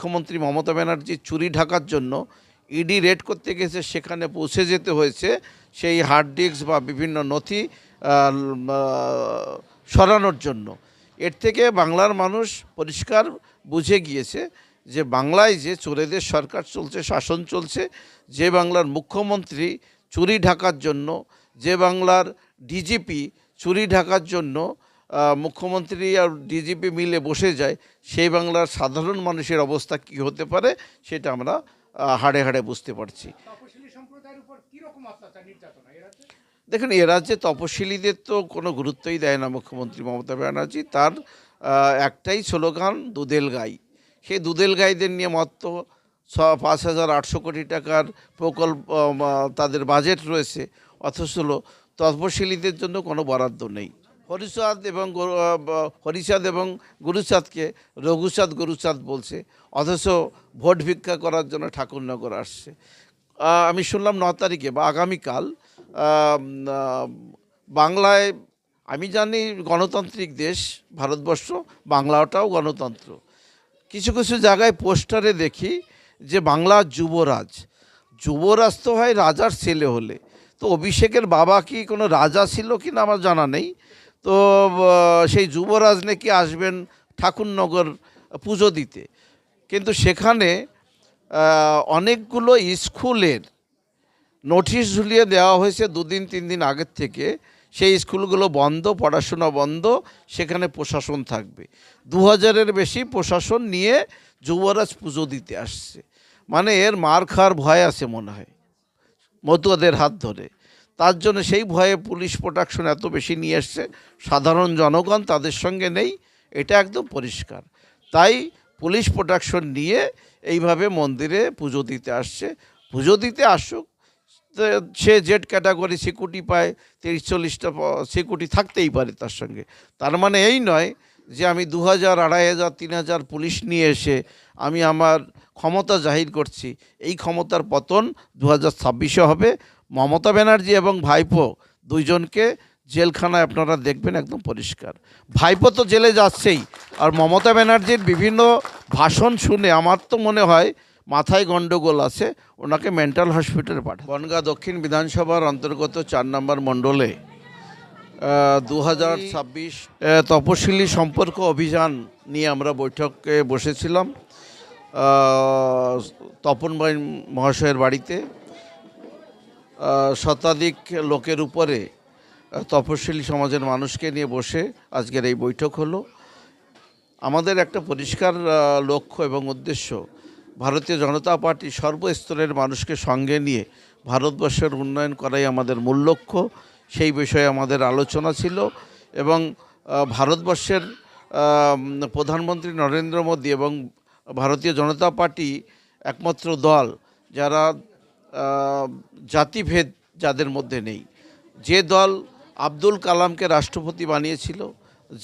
মুখ্যমন্ত্রী মমতা ব্যানার্জি চুরি ঢাকার জন্য ইডি রেড করতে গেছে, সেখানে পৌঁছে যেতে হয়েছে সেই হার্ড ডিস্ক বা বিভিন্ন নথি সরানোর জন্য। এর থেকে বাংলার মানুষ পরিষ্কার বুঝে গিয়েছে যে বাংলায় যে চোরেদের সরকার চলছে, শাসন চলছে, যে বাংলার মুখ্যমন্ত্রী চুরি ঢাকার জন্য, যে বাংলার ডিজিপি চুরি ঢাকার জন্য মুখ্যমন্ত্রী আর ডিজিপি মিলে বসে যায়, সেই বাংলার সাধারণ মানুষের অবস্থা কী হতে পারে সেটা আমরা হাড়ে হাড়ে বুঝতে পারছি। দেখুন, এ রাজ্যে তপশিলীদের তো কোনো গুরুত্বই দেয় না মুখ্যমন্ত্রী মমতা ব্যানার্জি। তার একটাই স্লোগান, দুধেল গাই। সেই দুধেল গাইদের নিয়ে মাত্র 5,800 কোটি টাকার প্রকল্প তাদের বাজেট রয়েছে, অথচ তপশিলীদের জন্য কোনো বরাদ্দ নেই। হরিচাঁদ এবং গুরুচাঁদকে রঘুচাঁদ গুরুচাঁদ বলছে, অথচ ভোট ভিক্ষা করার জন্য ঠাকুরনগর আসছে। আমি শুনলাম 9 তারিখে বা আগামীকাল বাংলায়, আমি জানি গণতান্ত্রিক দেশ ভারতবর্ষ, বাংলাটাও গণতন্ত্র, কিছু কিছু জায়গায় পোস্টারে দেখি যে বাংলার যুবরাজ তো হয় রাজার ছেলে হলে। তো অভিষেকের বাবা কি কোনো রাজা ছিল কি না আমার জানা নেই। তো সেই যুবরাজ নাকি আসবেন ঠাকুরনগর পুজো দিতে, কিন্তু সেখানে অনেকগুলো স্কুলের নোটিশ ঝুলিয়ে দেওয়া হয়েছে 2 দিন 3 দিন আগের থেকে। সেই স্কুলগুলো বন্ধ, পড়াশোনা বন্ধ, সেখানে প্রশাসন থাকবে। 2000-এর বেশি প্রশাসন নিয়ে যুবরাজ পুজো দিতে আসছে। মানে এর মার খাওয়ার ভয় আছে মনে হয় মতুয়াদের হাত ধরে। তার জন্য সেই ভয়ে পুলিশ প্রোটেকশন এত বেশি নিয়ে এসছে, সাধারণ জনগণ তাদের সঙ্গে নেই, এটা একদম পরিষ্কার। তাই পুলিশ প্রোটেকশন নিয়ে এইভাবে মন্দিরে পুজো দিতে আসছে। পুজো দিতে আসুক, সে জেড ক্যাটাগরি সিকিউরিটি পায়, 30-40টা সিকিউরিটি থাকতেই পারে তার সঙ্গে। তার মানে এই নয় যে আমি 2000, 2500, 3000 পুলিশ নিয়ে এসে আমি আমার ক্ষমতা জাহির করছি। এই ক্ষমতার পতন 2026-এ হবে। মমতা ব্যানার্জি এবং ভাইপো দুইজনকে জেলখানায় আপনারা দেখবেন, একদম পরিষ্কার। ভাইপো তো জেলে যাচ্ছেই, আর মমতা ব্যানার্জির বিভিন্ন ভাষণ শুনে আমার তো মনে হয় মাথায় গণ্ডগোল আছে, ওনাকে মেন্টাল হসপিটালে পাঠান। বনগাঁ দক্ষিণ বিধানসভার অন্তর্গত 4 নম্বর মণ্ডলে 2026 তপশিলি সম্পর্ক অভিযান নিয়ে আমরা বৈঠকে বসেছিলাম তপন ভাই মহাশয়ের বাড়িতে। শতাধিক লোকের উপরে তপশিলি সমাজের মানুষকে নিয়ে বসে আজকের এই বৈঠক হলো। আমাদের একটা পরিষ্কার লক্ষ্য এবং উদ্দেশ্য, ভারতীয় জনতা পার্টি সর্বস্তরের মানুষকে সঙ্গে নিয়ে ভারতবর্ষের উন্নয়ন করাই আমাদের মূল লক্ষ্য। সেই বিষয়ে আমাদের আলোচনা ছিল এবং ভারতবর্ষের প্রধানমন্ত্রী নরেন্দ্র মোদী এবং ভারতীয় জনতা পার্টি একমাত্র দল যারা জাতিভেদ যাদের মধ্যে নেই। যে দল আব্দুল কালামকে রাষ্ট্রপতি বানিয়েছিল,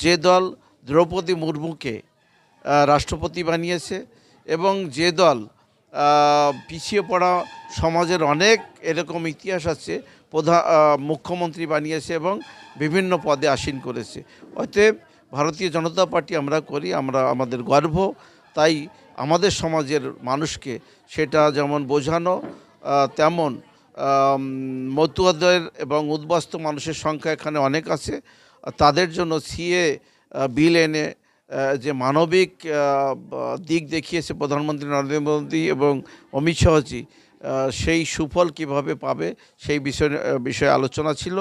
যে দল দ্রৌপদী মুর্মুকে রাষ্ট্রপতি বানিয়েছে, এবং যে দল পিছিয়ে পড়া সমাজের অনেক এরকম ইতিহাস আছে মুখ্যমন্ত্রী বানিয়েছে এবং বিভিন্ন পদে আসীন করেছে। অতএব ভারতীয় জনতা পার্টি আমরা করি, আমরা আমাদের গর্ব। তাই আমাদের সমাজের মানুষকে সেটা যেমন বোঝানো, তেমন মতুয়াদের এবং উদ্বাস্তু মানুষের সংখ্যা এখানে অনেক আছে, তাদের জন্য সিএ বিল এনে যে মানবিক দিক দেখিয়েছে প্রধানমন্ত্রী নরেন্দ্র মোদী এবং অমিত শাহজি, সেই সুফল কিভাবে পাবে সেই বিষয়ে আলোচনা ছিল।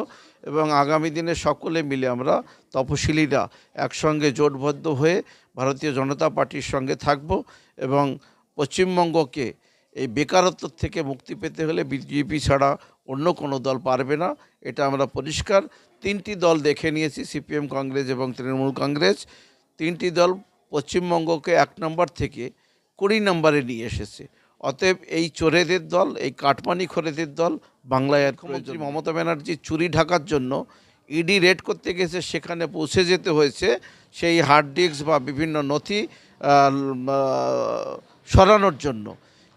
এবং আগামী দিনে সকলে মিলে আমরা তপশিলীরা একসঙ্গে জোটবদ্ধ হয়ে ভারতীয় জনতা পার্টির সঙ্গে থাকব এবং পশ্চিমবঙ্গকে এই বেকারত্ব থেকে মুক্তি পেতে হলে বিজেপি ছাড়া অন্য কোনো দল পারবে না, এটা আমরা পরিষ্কার। 3টি দল দেখে নিয়েছি, সিপিএম, কংগ্রেস এবং তৃণমূল কংগ্রেস। 3টি দল পশ্চিমবঙ্গকে 1 নম্বর থেকে 20 নম্বরে নিয়ে এসেছে। অতএব এই চোরেদের দল, এই কাটমানিখোরেদের দল বাংলায় মুখ্যমন্ত্রী মমতা ব্যানার্জি চুরি ঢাকার জন্য ইডি রেড করতে গেছে, সেখানে পৌঁছে যেতে হয়েছে সেই হার্ড ডিস্ক বা বিভিন্ন নথি সরানোর জন্য।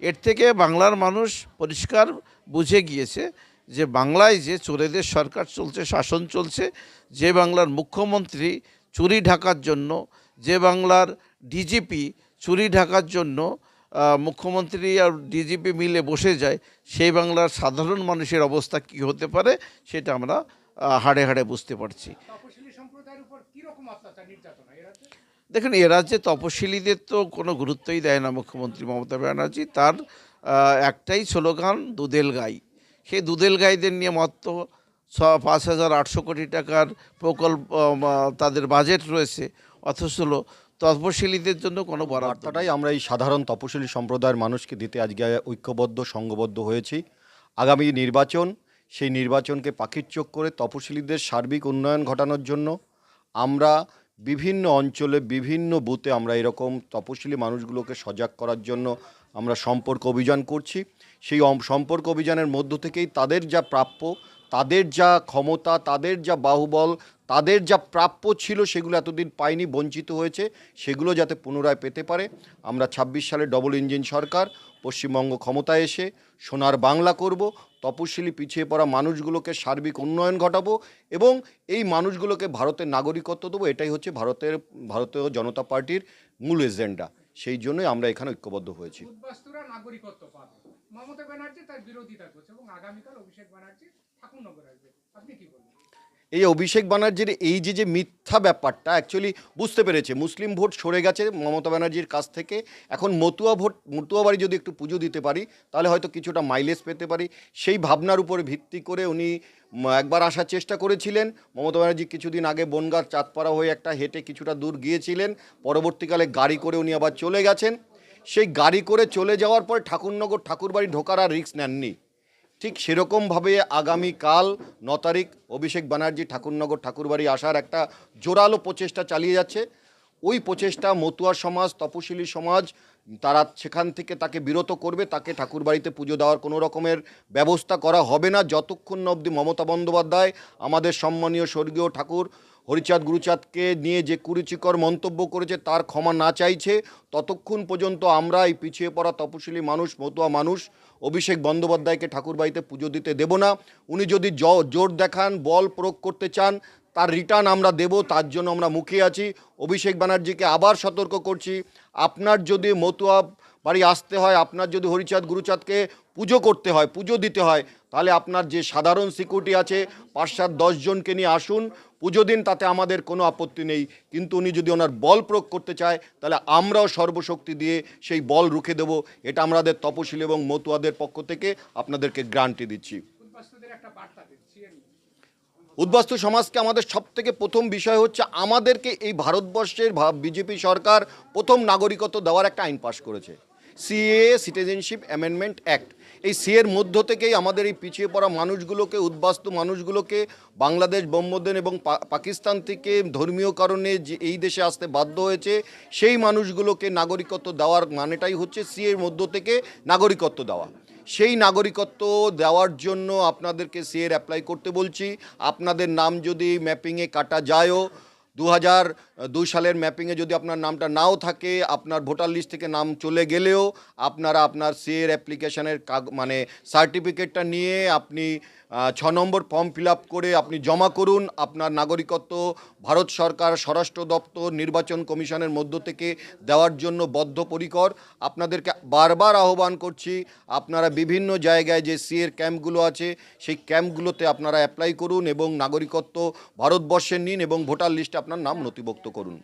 এর থেকে বাংলার মানুষ পরিষ্কার বুঝে গিয়েছে যে বাংলায় যে চোরেদের সরকার চলছে, শাসন চলছে, যে বাংলার মুখ্যমন্ত্রী চুরি ঢাকার জন্য, যে বাংলার ডিজিপি চুরি ঢাকার জন্য মুখ্যমন্ত্রী আর ডিজিপি মিলে বসে যায়, সেই বাংলার সাধারণ মানুষের অবস্থা কী হতে পারে সেটা আমরা হাড়ে হাড়ে বুঝতে পারছি। দেখুন, এ রাজ্যে তপশিলীদের তো কোনো গুরুত্বই দেয় না মুখ্যমন্ত্রী মমতা ব্যানার্জি। তার একটাই স্লোগান, দুধেল গাই। সেই দুধেল গাইদের নিয়ে মাত্র 5,800 কোটি টাকার প্রকল্প তাদের বাজেট রয়েছে, অথচ তপশিলীদের জন্য কোনো বরাদ্দ নেই। বার্তাটাই আমরা এই সাধারণ তপশিলি সম্প্রদায়ের মানুষকে দিতে আজকে ঐক্যবদ্ধ সংঘবদ্ধ হয়েছি। আগামী নির্বাচন, সেই নির্বাচনকে পাখির চোখ করে তপশিলীদের সার্বিক উন্নয়ন ঘটানোর জন্য আমরা বিভিন্ন অঞ্চলে বিভিন্ন বুথে আমরা এরকম তপশিলি মানুষগুলোকে সজাগ করার জন্য আমরা সম্পর্ক অভিযান করছি। সেই সম্পর্ক অভিযানের মধ্য থেকেই তাদের যা প্রাপ্য, তাদের যা ক্ষমতা, তাদের যা বাহুবল, তাদের যা প্রাপ্য ছিল সেগুলো এতদিন পায়নি, বঞ্চিত হয়েছে, সেগুলো যাতে পুনরায় পেতে পারে। আমরা 26 সালে ডবল ইঞ্জিন সরকার, পশ্চিমবঙ্গ ক্ষমতায় এসে সোনার বাংলা করব, তপশিলি পিছিয়ে পড়া মানুষগুলোকে সার্বিক উন্নয়ন ঘটাবো এবং এই মানুষগুলোকে ভারতের নাগরিকত্ব দেবো। এটাই হচ্ছে ভারতীয় জনতা পার্টির মূল এজেন্ডা। সেই জন্যই আমরা এখানে ঐক্যবদ্ধ হয়েছি। উদ্বাস্তুরা নাগরিকত্ব পাবে, মমতা ব্যানার্জি তার বিরোধিতা করছে এবং আগামীকাল অভিষেক ব্যানার্জি ঠাকুরনগর আসবে। আপনি কি বলবেন? এই অভিষেক ব্যানার্জির এই যে মিথ্যা ব্যাপারটা অ্যাকচুয়ালি বুঝতে পেরেছে, মুসলিম ভোট সরে গেছে মমতা ব্যানার্জির কাছ থেকে। এখন মতুয়া বাড়ি যদি একটু পুজো দিতে পারি তাহলে হয়তো কিছুটা মাইলেজ পেতে পারি, সেই ভাবনার উপরে ভিত্তি করে উনি একবার আসার চেষ্টা করেছিলেন। মমতা ব্যানার্জি কিছুদিন আগে বনগাঁ চাঁদপাড়া হয়ে একটা হেঁটে কিছুটা দূর গিয়েছিলেন, পরবর্তীকালে গাড়ি করে উনি আবার চলে গেছেন। সেই গাড়ি করে চলে যাওয়ার পর ঠাকুরনগর ঠাকুরবাড়ি ঢোকার আর রিস্ক নেননি। ঠিক সেরকমভাবে আগামীকাল 9 তারিখ অভিষেক ব্যানার্জি ঠাকুরনগর ঠাকুরবাড়ি আসার একটা জোরালো প্রচেষ্টা চালিয়ে যাচ্ছে। ওই প্রচেষ্টা মতুয়া সমাজ, তপশিলি সমাজ তারা সেখান থেকে তাকে বিরত করবে। তাকে ঠাকুরবাড়িতে পুজো দেওয়ার কোনো রকমের ব্যবস্থা করা হবে না যতক্ষণ না অবধি মমতা বন্দ্যোপাধ্যায় আমাদের সম্মানীয় স্বর্গীয় ঠাকুর হরিচাঁদ গুরুচাঁদকে নিয়ে যে কুরুচিকর মন্তব্য করেছে তার ক্ষমা না চাইছে, ততক্ষণ পর্যন্ত আমরা এই পিছিয়ে পড়া তপশিলি মানুষ, মতুয়া মানুষ অভিষেক বন্দ্যোপাধ্যায়কে ঠাকুরবাড়িতে পুজো দিতে দেব না। উনি যদি জোর দেখান, বল প্রয়োগ করতে চান, তার রিটার্ন আমরা দেব, তার জন্য আমরা মুখে আছি। অভিষেক ব্যানার্জিকে আবার সতর্ক করছি, আপনার যদি মতুয়া বাড়ি আসতে হয়, আপনার যদি হরিচাঁদ গুরুচাঁদকে পুজো করতে হয়, পুজো দিতে হয়, তাহলে আপনার যে সাধারণ সিকিউরিটি আছে 5-7-10 জনকে নিয়ে আসুন, পুজো দিন, তাতে আমাদের কোনো আপত্তি নেই। কিন্তু উনি যদি ওনার বল প্রয়োগ করতে চায় তাহলে আমরাও সর্বশক্তি দিয়ে সেই বল রুখে দেব। এটা আমাদের তপশিলি এবং মতুয়াদের পক্ষ থেকে আপনাদেরকে গ্যারান্টি দিচ্ছি। উদ্বাস্তুদের একটা বার্তা দিচ্ছি। উদ্বাস্তু সমাজকে আমাদের সবথেকে প্রথম বিষয় হচ্ছে আমাদেরকে এই ভারতবর্ষের বিজেপি সরকার প্রথম নাগরিকত্ব দেওয়ার একটা আইন পাশ করেছে, সিএএ, সিটিজেনশিপ অ্যামেন্ডমেন্ট অ্যাক্ট। এই সিএর মধ্য থেকেই আমাদের এই পিছিয়ে পড়া মানুষগুলোকে, উদ্বাস্তু মানুষগুলোকে বাংলাদেশ, ব্রহ্মদেন এবং পাকিস্তান থেকে ধর্মীয় কারণে যে এই দেশে আসতে বাধ্য হয়েছে, সেই মানুষগুলোকে নাগরিকত্ব দেওয়ার মানেটাই হচ্ছে সিএর মধ্য থেকে নাগরিকত্ব দেওয়া। সেই নাগরিকত্ব দেওয়ার জন্য আপনাদেরকে সিএর অ্যাপ্লাই করতে বলছি। আপনাদের নাম যদি ম্যাপিংয়ে কাটা যায়ও, 2002 সালের ম্যাপিংয়ে যদি আপনার নামটা নাও থাকে, আপনার ভোটার লিস্ট থেকে নাম চলে গেলেও আপনারা আপনার সিএর অ্যাপ্লিকেশনের মানে সার্টিফিকেটটা নিয়ে আপনি 6 নম্বর ফর্ম ফিল আপ করে আপনি জমা করুন। আপনার নাগরিকত্ব ভারত সরকার, স্বরাষ্ট্র দপ্তর, নির্বাচন কমিশনের মধ্য থেকে দেওয়ার জন্য বদ্ধপরিকর। আপনাদেরকে বারবার আহ্বান করছি, আপনারা বিভিন্ন জায়গায় যে সিএর ক্যাম্পগুলো আছে সেই ক্যাম্পগুলোতে আপনারা অ্যাপ্লাই করুন এবং নাগরিকত্ব ভারতবর্ষের নিন এবং ভোটার লিস্টে আপনার নাম নথিভুক্ত করুন।